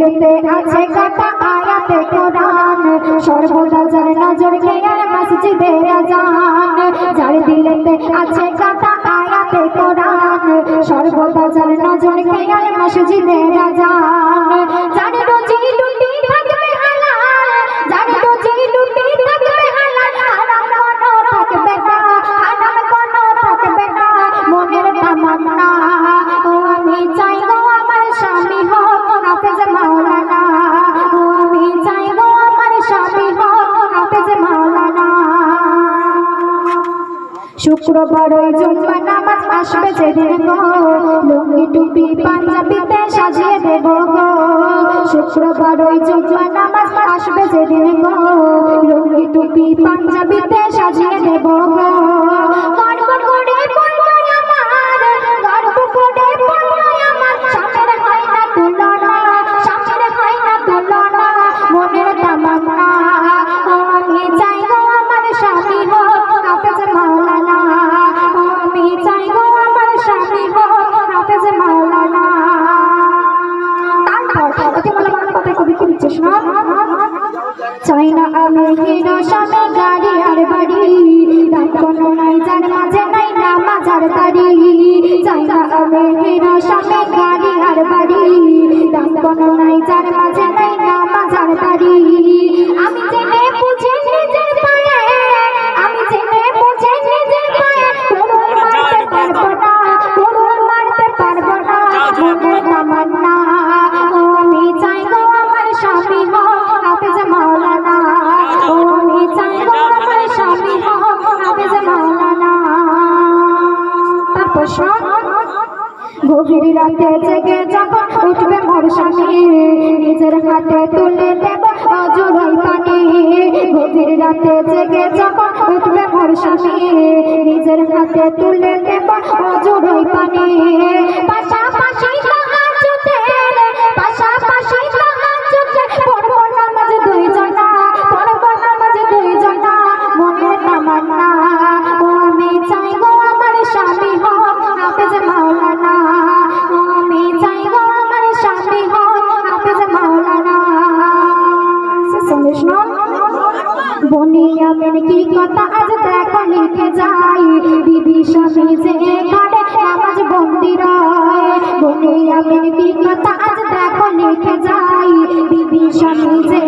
দিলেতে আছে কাটা আয়াতে কোরআন সর্বদা যার নজর খেয়াল মসজিদে আজান যার দিলেতে আছে কাটা আয়াতে কোরআন সর্বদা যার নজর খেয়াল মসজিদে আজান যার রুজি লুটি থাকবে হালাল যার রুজি লুটি থাকবে হালাল হারাম কোনো থাকবে না হারাম কোনো থাকবে না মনের তামান্না ও আমি চাই গো আমার স্বামী হোক হাফেজ মাওলানা ও আমি চাই গো আমার স্বামী হোক হাফেজ মাওলানা শুক্রবার ওই জুম্মা নামাজ আসবে যেদিন গো লুঙ্গি টুপি পাঞ্জাবিতে সাজিয়ে দেব গো শুক্রবার ওই জুম্মা নামাজ আসবে যেদিন গো লুঙ্গি টুপি পাঞ্জাবিতে সাজিয়ে দেব গো গর্ব করে বলবো আমার গর্ব করে বলবো আমার সামনে হয় না তুলনা সামনে হয় না তুলনা মনের তামান্না ও আমি চাই গো আমার স্বামী হোক হাফেজ মাওলানা ও আমি চাই গো আমার স্বামী হোক হাফেজ মাওলানা তারপর ওকে বললাম কথা কবি কি লিখছিস না চাই না আমি হিরো সামনে গাড়ি আর বাড়ি দাম কোনো নাই যার মাঝে নাই নামাজ আর তারি চাই না আমি হিরো সামনে গাড়ি আর বাড়ি দাম কোনো নাই যার মাঝে নাই নামাজ আর তারি আমি জেনে বুঝে নিজের পায়ে আমি জেনে বুঝে নিজের পায়ে করুণ মারতে পারবো না করুণ মারতে পারবো না মনের তামান্না ও আমি চাই গো আমার স্বামী হোক হাফেজ মাওলানা ও আমি চাই গো আমার স্বামী হোক হাফেজ মাওলানা তারপর গভীর রাতে জেগে যখন উঠবে মোর স্বামী নিজের হাতে তুলে দেব অজুরাই পানি গভীর রাতে জেগে যখন উঠবে মোর স্বামী নিজের হাতে তুলে দেব অজুরাই পানি পাশাপাশি তাহাজ্জুদের পাশাপাশি তাহাজ্জুদের পড়ব নামাজ দুইজনা পড়ব নামাজ দুইজনা মনের তামান্না ও আমি চাই গো আমার স্বামী হোক হাফেজ মাওলানা ও আমি চাই গো আমার স্বামী হোক হাফেজ মাওলানা শুনিস না বনিয়া মেন কি কথা আজ দেখো লিখে যাই বিবি স্বামী যে ঘরে নামাজ বন্দি রয় বনিয়া মেন কি কথা আজ দেখো লিখে যাই বিবি স্বামী যে